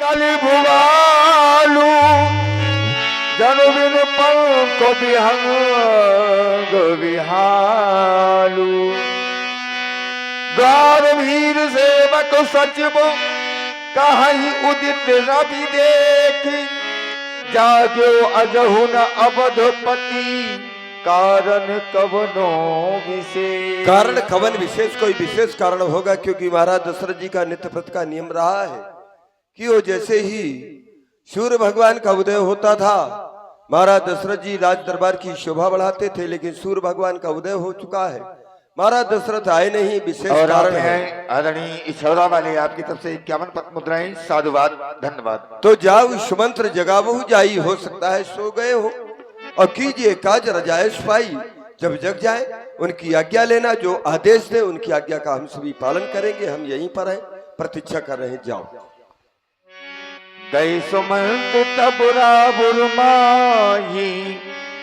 कलि भुवालु जनु बिन पंख विहंग विहालु गौरवीर सेवक सचिव कहीं उदित रवि देखी जाग्यो अजहु न अवधपति कारण कवनो विशेष। कारण कवन विशेष, कोई विशेष कारण होगा, क्योंकि महाराज दशरथ जी का नित्य प्रति का नियम रहा है कि वो जैसे ही सूर्य भगवान का उदय होता था, महाराज दशरथ जी राज दरबार की शोभा बढ़ाते थे, लेकिन सूर्य भगवान का उदय हो चुका है, महाराज दशरथ आए नहीं, विशेष कारण है। आदरणीय इछौरा वाले आपकी तरफ से 51 पद मुद्राएं, साधुवाद, धन्यवाद। तो जाओ सुमंत्र जगावहु जाई, हो सकता है सो गए हो, और कीजिए काज रजायश पाई, जब जग जाए उनकी आज्ञा लेना, जो आदेश दे उनकी आज्ञा का हम सभी पालन करेंगे। हम यहीं पर हैं, प्रतीक्षा कर रहे हैं, जाओ। गई सुमंत तब रावुर माही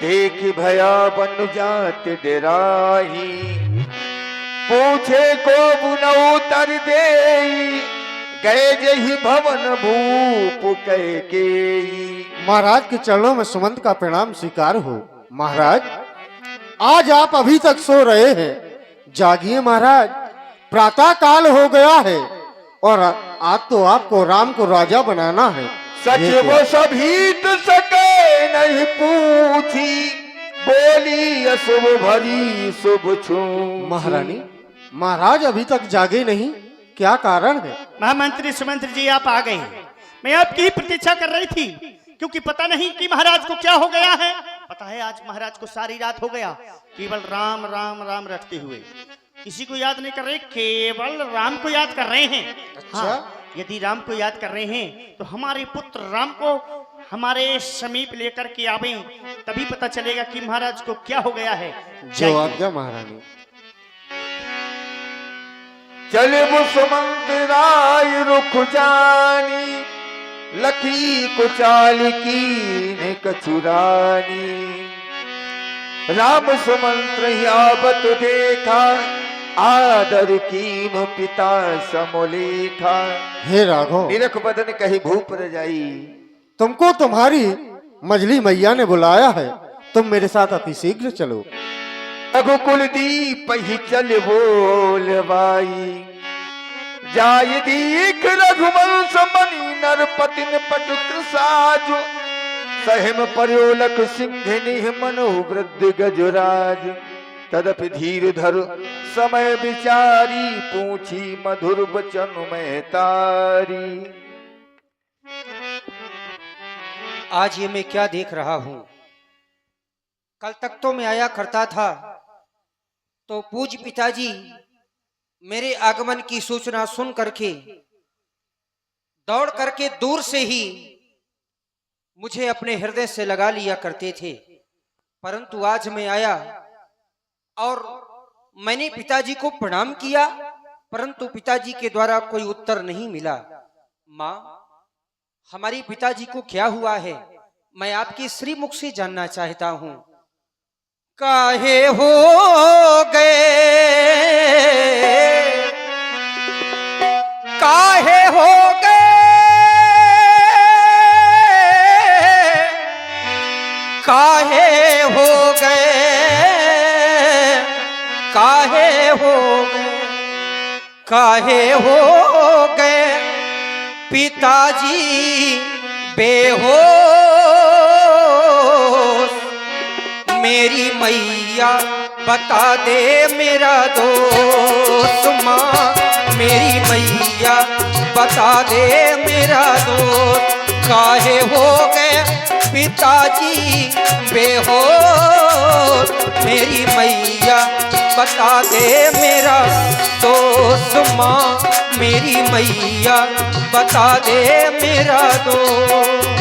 देख भया बन जात डेराही पूछे को बुनऊ तर दे गए जही भवन भूप कह के। महाराज के चरणों में सुमंत का प्रणाम स्वीकार हो। महाराज आज आप अभी तक सो रहे हैं, जागिए महाराज, प्रातः काल हो गया है और आज तो आपको राम को राजा बनाना है। सच वो सभी तो सके नहीं पूछी बोली अशुभ भरी शुभ छू। महारानी महाराज अभी तक जागे नहीं, क्या कारण है? महामंत्री सुमंत्र जी आप आ गए। मैं आपकी प्रतीक्षा कर रही थी, क्योंकि पता नहीं कि महाराज को क्या हो गया है। पता है आज महाराज को सारी रात हो गया केवल राम राम राम रटते हुए, किसी को याद नहीं कर रहे, केवल राम को याद कर रहे हैं। अच्छा? हाँ, यदि राम को याद कर रहे हैं तो हमारे पुत्र राम को हमारे समीप लेकर के आवे, तभी पता चलेगा कि महाराज को क्या हो गया है। जो आज्ञा महारानी। चले वो सुमंत राय रुख जानी लखी कुचाल की कचुरानी राम सुमंत्र यावत देखा आदर कीन पिता समोलेखा। हे राघव, निरख बदन कही भूप रजाई, तुमको तुम्हारी मजली मैया ने बुलाया है, तुम मेरे साथ अति शीघ्र चलो। रघुकुल दीप ही चल बोलवाई जाय दीख रघुवंश मणि नरपतिन पटु कृसाजु सहिम पर्योलक सिंह मनु वृद्ध गजराज तदपि धीर धर समय विचारी पूछी मधुर वचन में तारी। आज ये मैं क्या देख रहा हूं? कल तक तो मैं आया करता था तो पूज्य पिताजी मेरे आगमन की सूचना सुन करके दौड़ करके दूर से ही मुझे अपने हृदय से लगा लिया करते थे, परंतु आज मैं आया और मैंने पिताजी को प्रणाम किया, परंतु पिताजी के द्वारा कोई उत्तर नहीं मिला। माँ, हमारे पिताजी को क्या हुआ है, मैं आपके श्रीमुख से जानना चाहता हूं। काहे हो गए, काहे हो गए, काहे हो गए, काहे हो गए, काहे हो गए पिताजी बेहोश, मेरी मैया बता दे मेरा दोस्त। माँ मेरी मैया बता दे मेरा दोस्त, काहे हो गए पिताजी बेहोश, मेरी मैया बता दे मेरा दोस्त। माँ मेरी मैया बता दे मेरा दोस्त।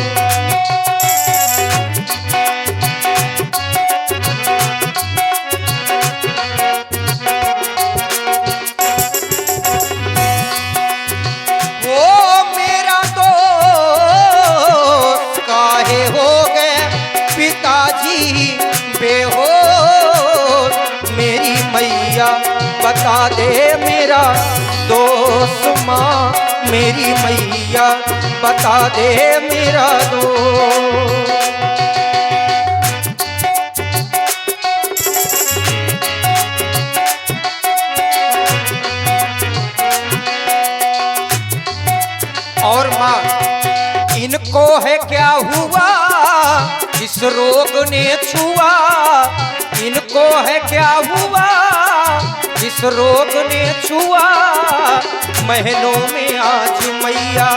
बता दे मेरा दोस्त। माँ मेरी मैया बता दे मेरा दोष। और माँ, इनको है क्या हुआ जिस रोग ने छुआ, इनको है क्या हुआ जिस रोग ने छुआ, महलों में आज मैया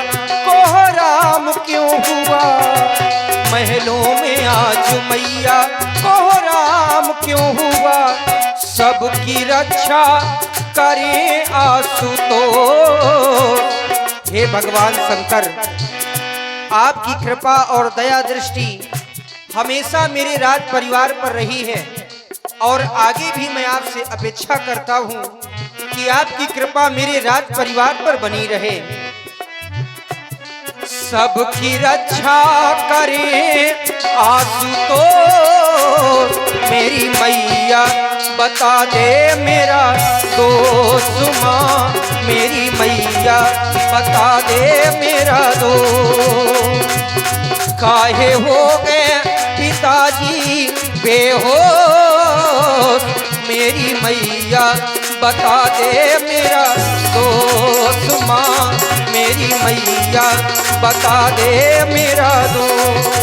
कोहराम क्यों हुआ, महलों में आज मैया कोहराम क्यों हुआ, सबकी रक्षा करें आशुतोष। हे भगवान शंकर, आपकी कृपा और दया दृष्टि हमेशा मेरे राज परिवार पर रही है और आगे भी मैं आपसे अपेक्षा करता हूँ कि आपकी कृपा मेरे राज परिवार पर बनी रहे। सबकी रक्षा करे आशुतोष, मेरी मैया बता दे मेरा दोष माँ, मेरी मैया बता दे मेरा दोष। काहे हो गए पिताजी बेहोश, मेरी मैया बता दे मेरा दोष माँ, मेरी मैया बता दे मेरा दोष।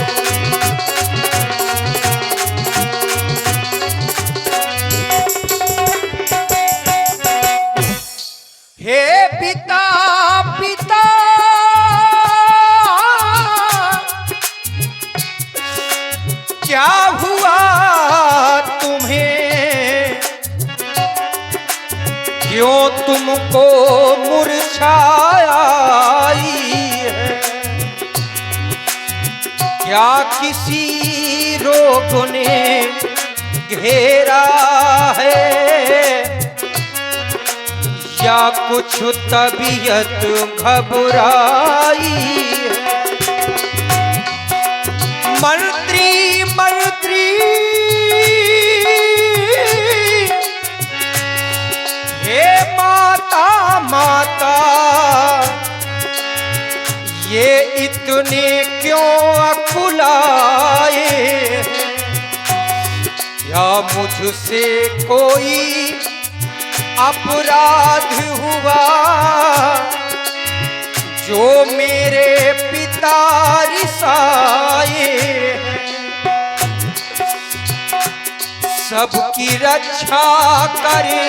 हे पिता पिता क्या हुआ तुम्हें, क्यों तुमको मुरझाई है, क्या किसी रोग ने घेरा है, या कुछ तबीयत घबराई है। मंत्री मंत्री हे माता माता, ये इतने क्यों अकुलाए, या मुझसे कोई अपराध हुआ, जो मेरे पिता रिसाए, सबकी रक्षा करे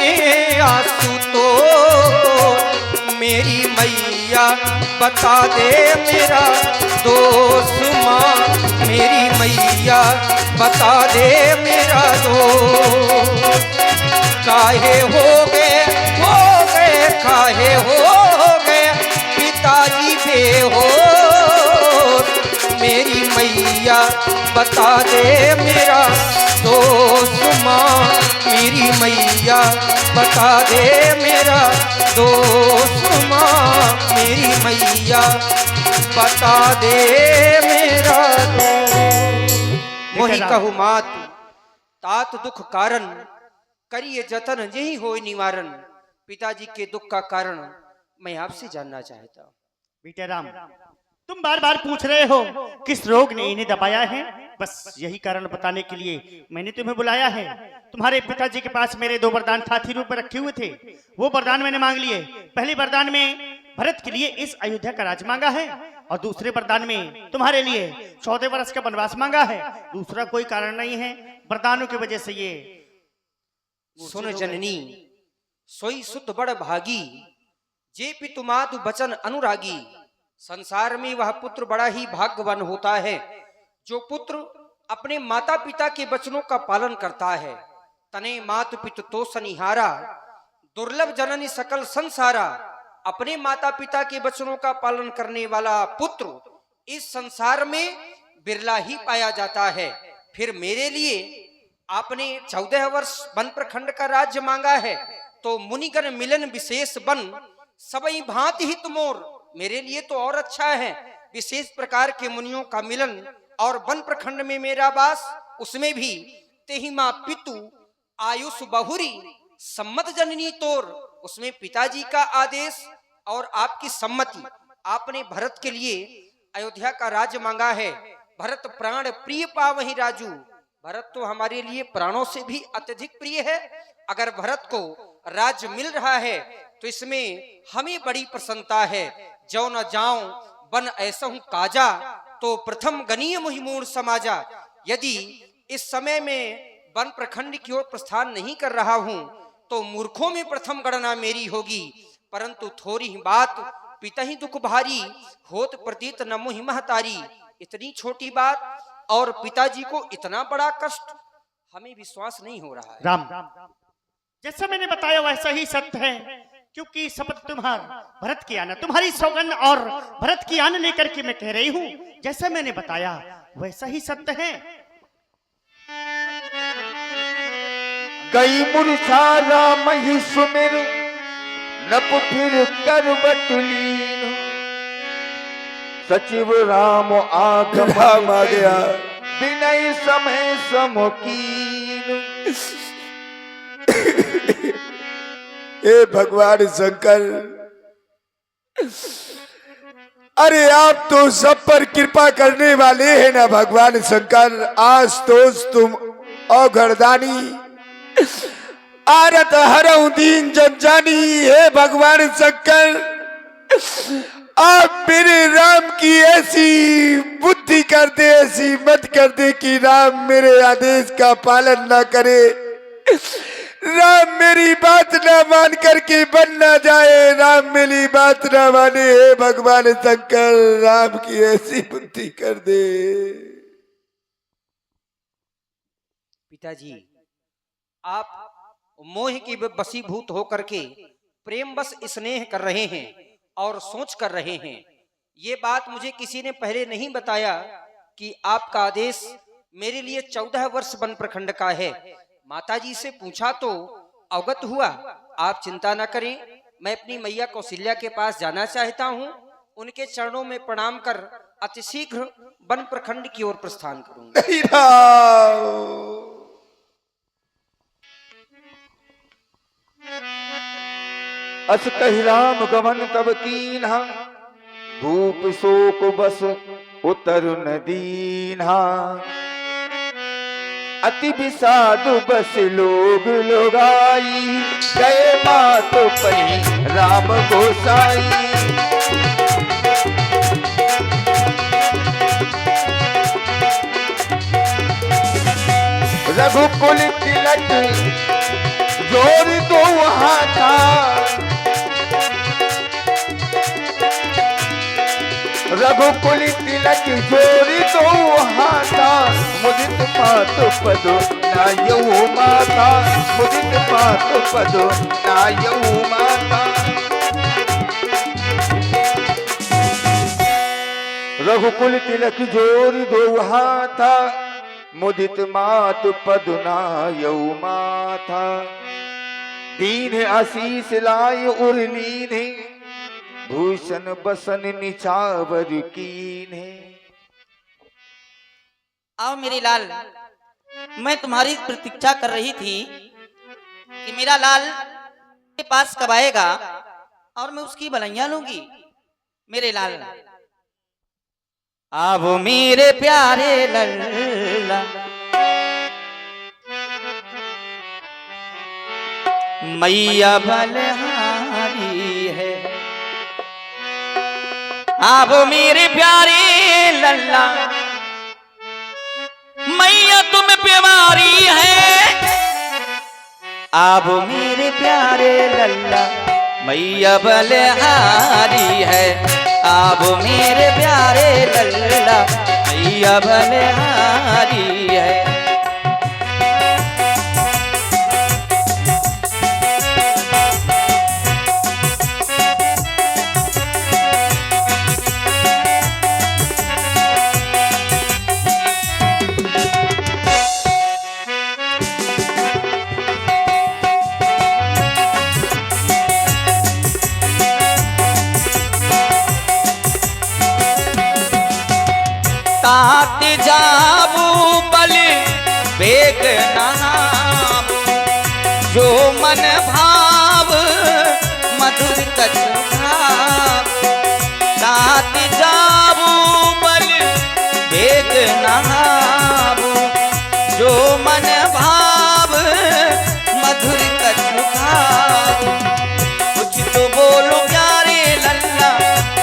आशुतोष, मेरी मैया बता दे मेरा दोष माँ, मेरी मैया बता दे मेरा दोष। काहे हो गए काहे हो गए पिताजी बेहोश, मेरी मैया बता दे मेरा दोष माँ, मेरी मैया बता दे मेरा दोष माँ, मेरी मैया बता दे मेरा दोष। मोहि कहु मात तात दुख कारण, करिए जतन यही हो निवारण। पिताजी के दुख का कारण मैं आपसे जानना चाहता हूँ। बेटे राम, तुम बार बार पूछ रहे हो किस रोग ने इन्हें दबाया है, बस यही कारण बताने के लिए मैंने तुम्हें बुलाया है। तुम्हारे पिताजी के पास मेरे 2 वरदान साथी रूप में रखे हुए थे, वो वरदान मैंने मांग लिए। पहले वरदान में भरत के लिए इस अयोध्या का राज मांगा है और दूसरे वरदान में तुम्हारे लिए 14 वर्ष का वनवास मांगा है। दूसरा कोई कारण नहीं है, वरदानों की वजह से ये सुन जननी सोई सुत बड़ भागी, जे पितु मातु बचन अनुरागी। संसार में वह पुत्र बड़ा ही भाग्यवान होता है जो पुत्र अपने माता पिता के वचनों का पालन करता है। तने मातु पितु तो सनिहारा, दुर्लभ जननी सकल संसारा। अपने माता पिता के वचनों का पालन करने वाला पुत्र इस संसार में बिरला ही पाया जाता है। फिर मेरे लिए आपने 14 वर्ष वन प्रखंड का राज्य मांगा है, तो मुनिगण मिलन विशेष बन सबई भांति हित मोर। मेरे लिए तो और अच्छा है, विशेष प्रकार के मुनियों का मिलन और वन प्रखंड में मेरा वास, उसमें भी तेहि माँ पितु आयुष बहुरी सम्मत जननी तोर। उसमें पिताजी का आदेश और आपकी सम्मति। आपने भरत के लिए अयोध्या का राज्य मांगा है। भरत प्राण प्रिय पावहि राजू। भरत तो हमारे लिए प्राणों से भी अत्यधिक प्रिय है। अगर भरत को राज्य मिल रहा है तो इसमें हमें बड़ी प्रसन्नता है। जो न जाऊं बन ऐसा हूं काजा, तो प्रथम गनीय मुहिमूर्ण समाजा। यदि इस समय में वन प्रखंड की ओर प्रस्थान नहीं कर रहा हूं तो मूर्खों में प्रथम गणना मेरी होगी। परंतु थोड़ी ही बात पिता ही दुख भारी, होत प्रतीत न मुहि महतारी। इतनी छोटी बात और पिताजी को इतना बड़ा कष्ट, हमें विश्वास नहीं हो रहा है। राम, जैसा मैंने बताया वैसा ही सत्य है, क्योंकि शपथ तुम्हार भरत की आना, तुम्हारी सौगंध और भरत की आना लेकर के मैं कह रही हूं, जैसा मैंने बताया वैसा ही सत्य है। कई मूर्छा राम ही सुमिर, नप फिर करवट लीन। सचिव राम आगम राम आ गया। विनय समय समकीन। हे भगवान शंकर, अरे आप तो सब पर कृपा करने वाले हैं ना भगवान शंकर। आज तो तुम औघड़दानी, आरत हरऊ दीन जन जानी। हे भगवान शंकर, आप मेरे राम की ऐसी बुद्धि कर दे, ऐसी मत कर दे कि राम मेरे आदेश का पालन ना करे, राम मेरी बात ना मान करके बन ना जाए, राम मेरी बात ना माने। हे भगवान शंकर, राम की ऐसी बुद्धि कर दे। पिताजी, आप मोह की वशीभूत होकर के प्रेम बस स्नेह कर रहे हैं और सोच कर रहे हैं। ये बात मुझे किसी ने पहले नहीं बताया कि आपका आदेश मेरे लिए 14 वर्ष वन प्रखंड का है। माताजी से पूछा तो अवगत हुआ। आप चिंता न करें, मैं अपनी मैया कौशल्या के पास जाना चाहता हूँ। उनके चरणों में प्रणाम कर अतिशीघ्र वन प्रखंड की ओर प्रस्थान करूंगा। अस कहि राम गमन तब कीन्हा, भूप शोक बस उतर न दीन्हा। अति विषाद बस लोग लोगाई, गए मात पही राम गोसाई। रघुकुल तिलक जोर दो हाथा, रघुकुल तिलक जोरी दो हाथा। मुदित मात पदो नायऊ माता, मुदित मात पदो नायऊ माता। रघुकुल तिलक जोरी दो हाथा, मुदित मात पद नायऊ माथा। दीन आशीष लाय उर्लीने, भूषण बसन निचावर कीन्हे। आओ मेरे लाल, मैं तुम्हारी प्रतीक्षा कर रही थी कि मेरा लाल के पास कब आएगा और मैं उसकी बलैया लूंगी। मेरे लाल, आओ मेरे प्यारे लल्ला, मैया बलहारी है। आओ मेरे प्यारे लल्ला, मैया तुम बीमारी है। आओ मेरे प्यारे लल्ला, मैया बलहारी है। आओ मेरे प्यारे लल्ला, मैया बलहारी है। तात जाबू बल बेग नाम, जो मन भाव मधुर कछु भाव। जात जाबू बल वेग नहाबू, जो मन भाव मधुर कछु खाबू। कुछ तो बोलो प्यारे लल्ला,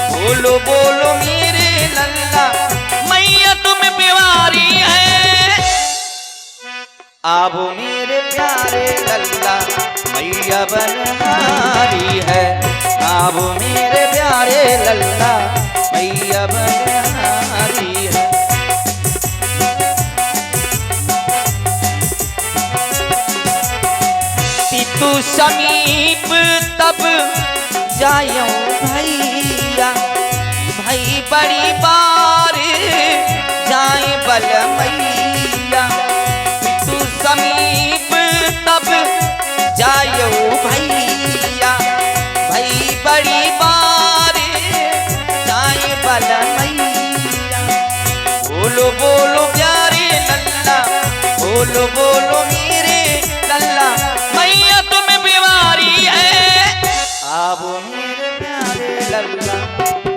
बोलो बोलो मेरे लल्ला, मैया तुम बिवारी है। आबो मेरे प्यारे लल्ला, मैया बनहारी है। आबो मेरे प्यारे लल्ला, मैया बनहारी है। तू समीप तब जायो भैया, भाई बड़ी बार जाए बल मैया। तू समीप तब जायो भैया, भाई बड़ी बार जाए बल मैया। बोलो बोलो प्यारे लल्ला, बोलो बोलो मेरे लल्ला, मैया तुम बिवारी है। आबो मेरे प्यारे लल्ला,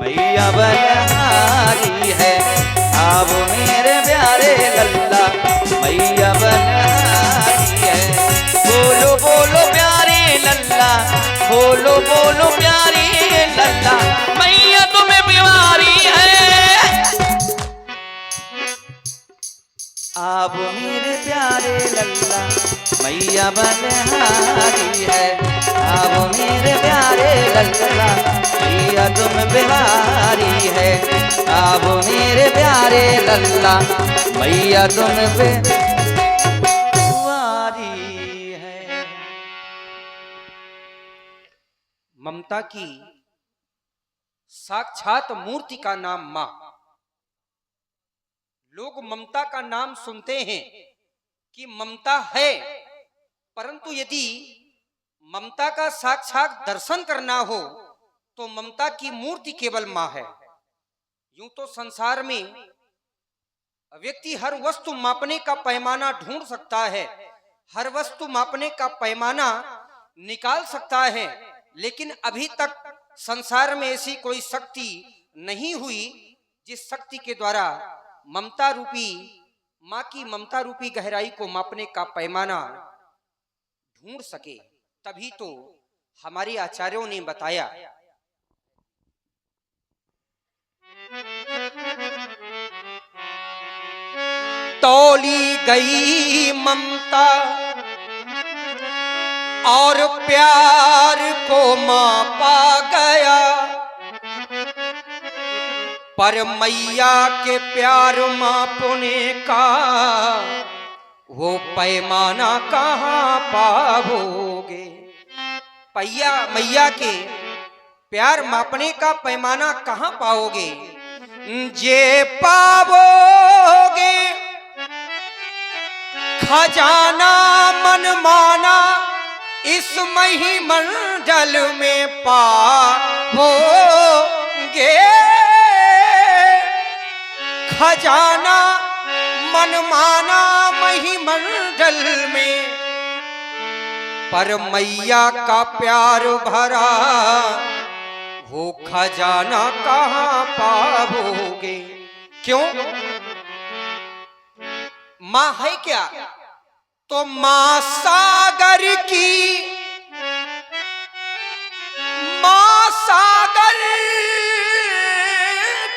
मैया बनहारी है। आबो मेरे प्यारे लल्ला, मैया बनहारी है। बोलो बोलो प्यारे लल्ला, बोलो बोलो प्यारे लल्ला, मैया तुम बिवारी है। आबो मेरे प्यारे लल्ला, मैया बनहारी है। आबो मेरे प्यारे लल्ला, मैया तुम बिहारी है। आबो मेरे प्यारे लल्ला, मैया तुम बिहारी है। ममता की साक्षात मूर्ति का नाम मां। लोग ममता का नाम सुनते हैं कि ममता है, परंतु यदि ममता का साक्षात दर्शन करना हो तो ममता की मूर्ति केवल मां है। यूं तो संसार में व्यक्ति हर वस्तु मापने का पैमाना ढूंढ सकता है, हर वस्तु मापने का पैमाना निकाल सकता है, लेकिन अभी तक संसार में ऐसी कोई शक्ति नहीं हुई जिस शक्ति के द्वारा ममता रूपी मां की ममता रूपी गहराई को मापने का पैमाना ढूंढ सके। तभी तो हमारे आचार्यों ने बताया, तौली गई ममता और प्यार को मापा गया, पर मैया के प्यार मापने का वो पैमाना कहाँ पाओगे। मैया के प्यार मापने का पैमाना कहाँ पाओगे। जे पाओगे खजाना मन माना, इस महिमंडल में पाओगे। खजाना मन माना महिमंडल में, पर मैया का प्यार भरा वो खजाना कहाँ पाओगे। क्यों? मां है क्या? तो मां सागर की, मां सागर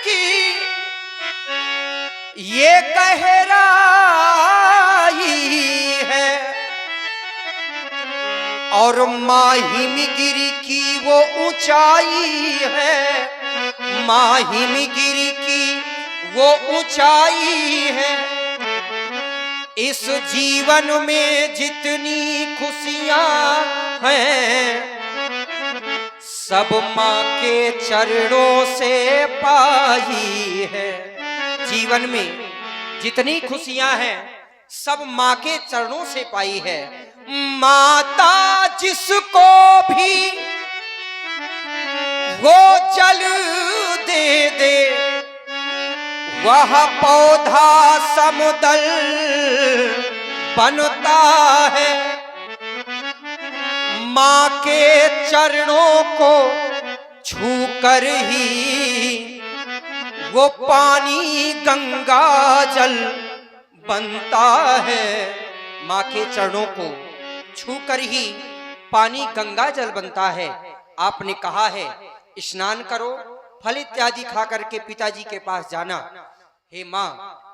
की ये गहराई है, और मां हिमगिरी की वो ऊंचाई है। मां हिमगिरी की वो ऊंचाई है। इस जीवन में जितनी खुशियां हैं, सब मां के चरणों से पाई है। जीवन में जितनी खुशियां हैं, सब मां के चरणों से पाई है। माता जिसको भी वो जल दे दे, वह पौधा समुदल बनता है। मां के चरणों को छूकर ही वो पानी गंगा जल बनता है। माँ के चरणों को छूकर ही पानी गंगा जल बनता है। आपने कहा है स्नान करो, फल इत्यादि खा करके पिताजी के पास जाना। हे माँ,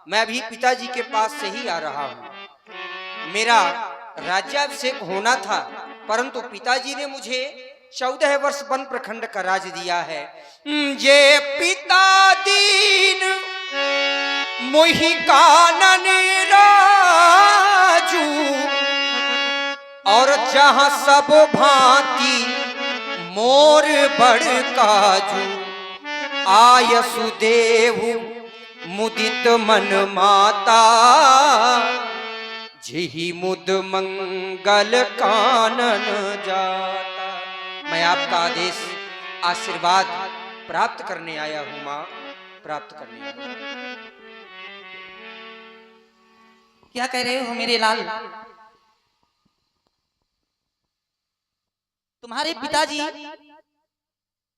मैं भी पिताजी के पास से ही आ रहा हूँ। मेरा राज्याभिषेक होना था, परंतु पिताजी ने मुझे 14 वर्ष वन प्रखंड का राज दिया है। ये पिता दीन मोहि कानन राजू, और जहां सब भांति मोर बड़ काजू। आयसु देहु मुदित मन माता, जिहि मुद मंगल कानन जाता। मैं आपका आदेश आशीर्वाद प्राप्त करने आया हूं मां, प्राप्त करने आया हूं। क्या कह रहे हो मेरे लाल? तुम्हारे पिताजी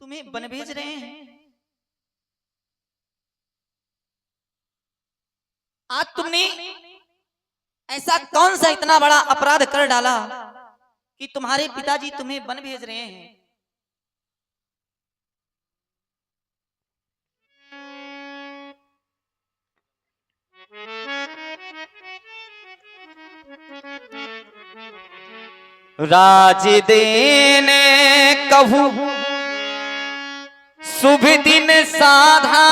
तुम्हें वन भेज रहे हैं। आज तुमने ऐसा कौन सा इतना बड़ा अपराध कर डाला कि तुम्हारे पिताजी तुम्हें वन भेज रहे हैं? राज देने कहूँ शुभ दिन साधा,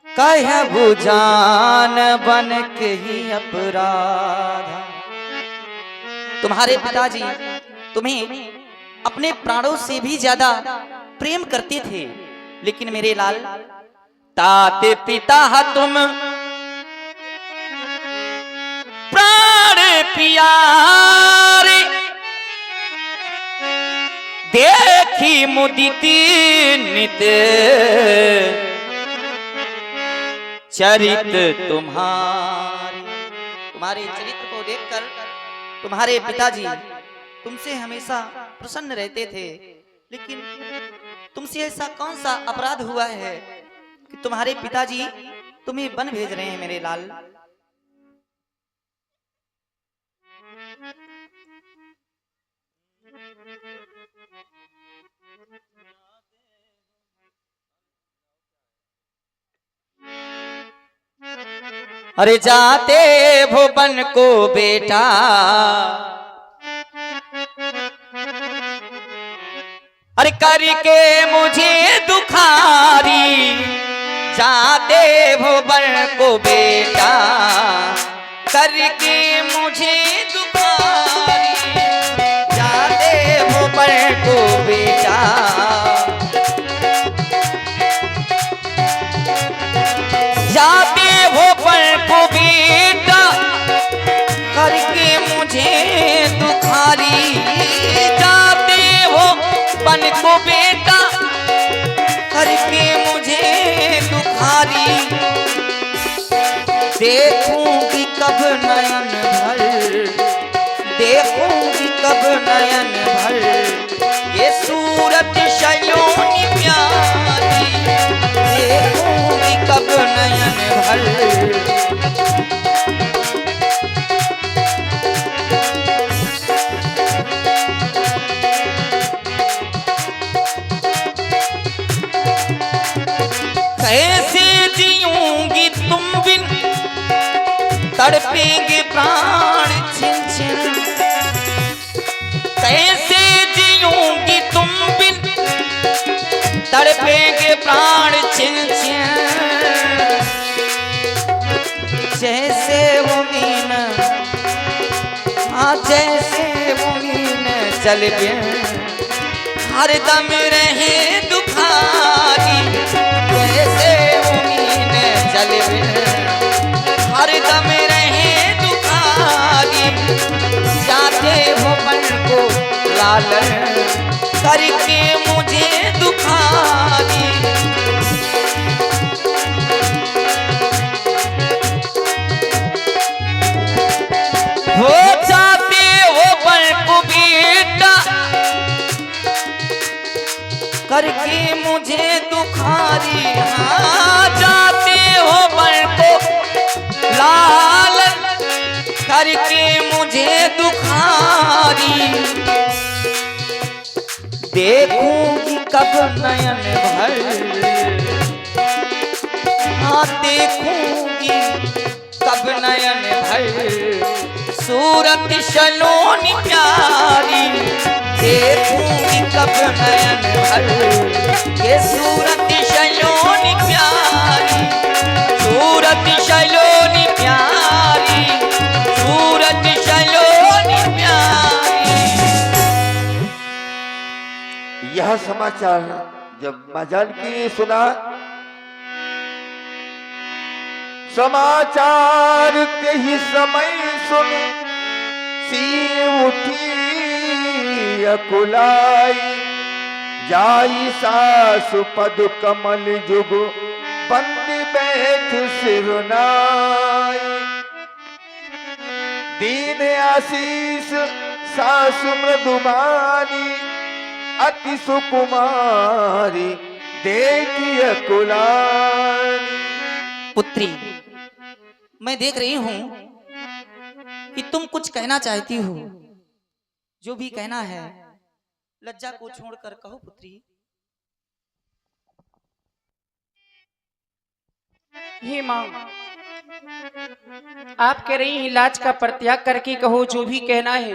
कहबू जान बन के ही अपराधा। तुम्हारे पिताजी तुम्हें अपने प्राणों से भी ज्यादा प्रेम करते थे, लेकिन मेरे लाल ताते पिता तुम प्राण प्यारे, देखी मुदिती नित चरित तुम्हारे। तुम्हारे चरित्र को देखकर तुम्हारे पिताजी तुमसे हमेशा प्रसन्न रहते थे, लेकिन तुमसे ऐसा कौन सा अपराध हुआ है कि तुम्हारे पिताजी तुम्हें वन भेज रहे हैं मेरे लाल? अरे जाते भुवन को बेटा, अरे करके मुझे दुखारी। जाते भुवन को बेटा, करके मुझे दुखारी। जाते भुवन को बेटा, जाते भुवन को बेटा, करके मुझे दुखारी। जाते भुवन को बेटा, करके मुझे दुखारी। देखूंगी कब नयन भर, देखूंगी कब नयन भर, ये सूरत सयोनी प्यारी। देखूंगी कब नयन भर। कैसे जीऊंगी तुम बिन, तड़पेंगे प्राण छिन छिन। कैसे जीऊंगी तुम बिन, तड़पेंगे प्राण छिन छिन। जैसे वो मीन, हाँ जैसे वो मीन चल बिन, हरदम रहे दुखारी। जैसे वो मीन चल बिन, हरदम रहे दुखारी। जाते भुवन को लालन, करके मुझे दुखारी। हो जाते भुवन को बेटा, करके मुझे दुखारी, हाँ जाते हो बन को लालन करके मुझे दुखारी, देखूंगी कब नयन भर, हाँ देखूंगी कब नयन भर, सूरत सलोनी प्यारी, देखूंगी कब नयन भर, ये सूरत सलोनी प्यारी, सूरत सलोनी प्यारी, सूरत सलोनी प्यारी। यह समाचार जब मां जानकी ने सुना, समाचार के ही समय सुन सी उठी अकुलाई, जाई सासु पद कमल जुग बंद बैठ सिरनाई, दीन आशीष सासु मृदुमानी, अति सुकुमारी देखी अकुलानी। पुत्री, मैं देख रही हूं कि तुम कुछ कहना चाहती हो, जो भी कहना है लज्जा को छोड़कर कहो पुत्री। हे माँ, आप कह रही हैं लाज का परित्याग करके कहो जो भी कहना है,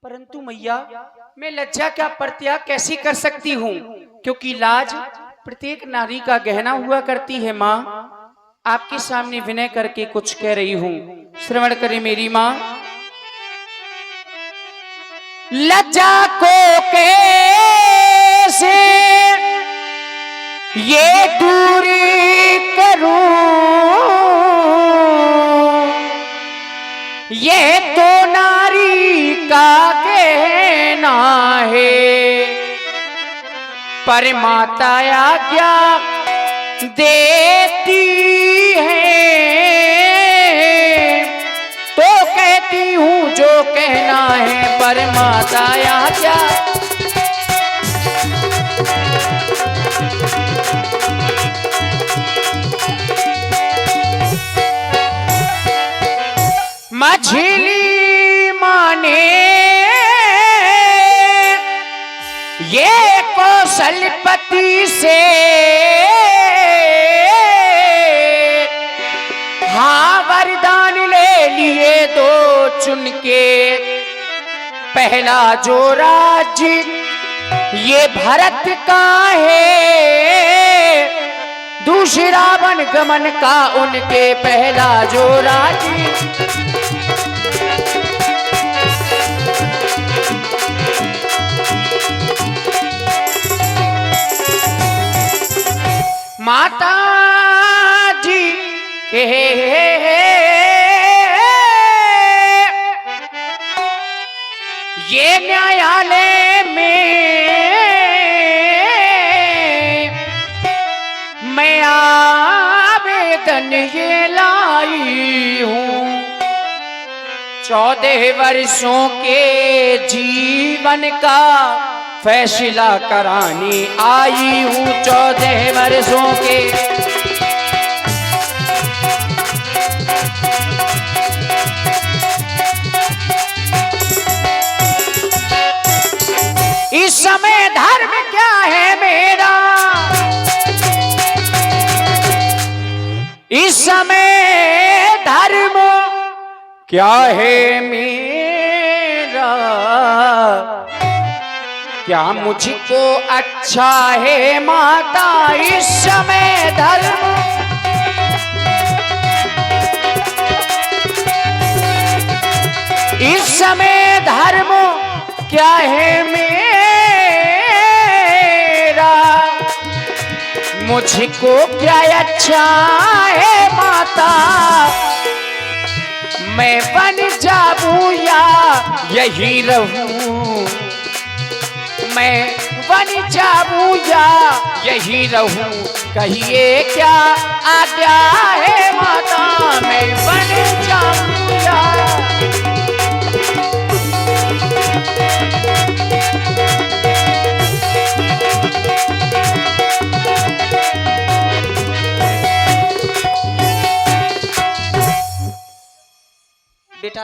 परंतु मैया मैं लज्जा का परित्याग कैसे कर सकती हूँ, क्योंकि लाज प्रत्येक नारी का गहना हुआ करती है। माँ, आपके सामने विनय करके कुछ कह रही हूँ, श्रवण करें मेरी माँ। लज्जा को कैसे ये दूरी करूं, ये तो नारी का कहना है, पर माता आज्ञा देती है, तो कहती हूँ जो कहना है, पर माता आज्ञा मछली माने ये कौशलपति से, हाँ वरदान ले लिए दो चुन के, पहला जो राज्य ये भरत का है, दूसरा वन गमन का उनके, पहला जो राज्य माता जी के ये न्यायालय में मैं आवेदन ये लाई हूँ, 14 वर्षों के जीवन का फैसला कराने आई हूँ, 14 वर्षों के। इस समय धर्म क्या है मेरा, इस समय धर्म क्या है मेरा, क्या मुझको अच्छा है माता इस समय धर्म, इस समय धर्म क्या है मेरा, मुझको क्या अच्छा है माता, मैं बन जाऊं या यही रहूं, मैं बन जाऊं या यही रहूं, कहिए क्या आज्ञा है माता, मैं बन जाऊं या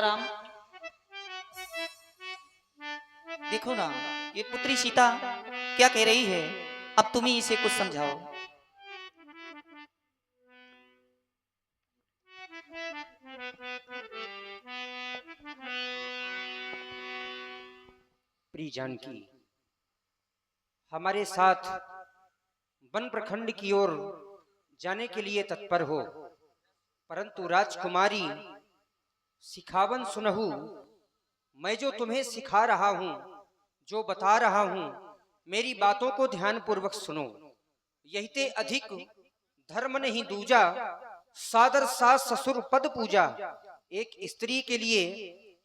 राम, देखो ना ये पुत्री सीता क्या कह रही है, अब तुम ही इसे कुछ समझाओ। प्रिय जानकी, हमारे साथ वन प्रखंड की ओर जाने के लिए तत्पर हो, परंतु राजकुमारी सिखावन सुनहु, मैं जो तुम्हें सिखा रहा हूं, जो बता रहा हूं, मेरी बातों को ध्यान पूर्वक सुनो। यही ते अधिक धर्म नहीं दूजा, सादर सास ससुर पद पूजा। एक स्त्री के लिए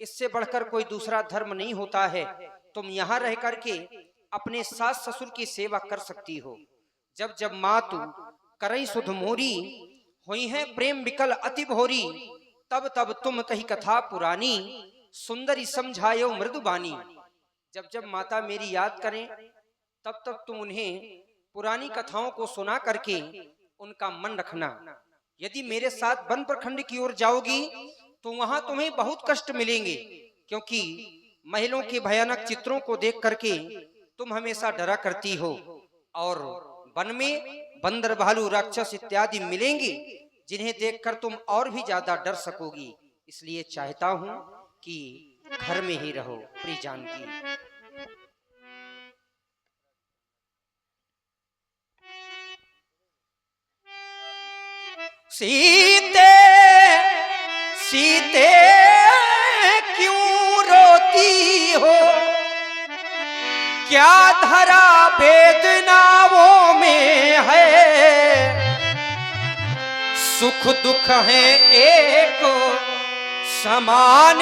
इससे बढ़कर कोई दूसरा धर्म नहीं होता है। तुम यहाँ रह करके अपने सास ससुर की सेवा कर सकती हो। जब जब मातु करई सुध मोरी, हुई है प्रेम विकल अति भोरी, तब तब तुम कही कथा पुरानी, सुंदरी समझायो मृदुबानी। जब जब माता मेरी याद करें, तब तब तुम उन्हें पुरानी कथाओं को सुना करके उनका मन रखना। यदि मेरे साथ वन प्रखंड की ओर जाओगी तो वहां तुम्हें बहुत कष्ट मिलेंगे, क्योंकि महलों के भयानक चित्रों को देख करके तुम हमेशा डरा करती हो, और वन में बंदर भालू राक्षस इत्यादि मिलेंगे जिन्हें देखकर तुम और भी ज्यादा डर सकोगी। इसलिए चाहता हूं कि घर में ही रहो। प्रिय जानकी, सीते सीते क्यों रोती हो, क्या धरा वेदनाओं में है, सुख दुख है एक समान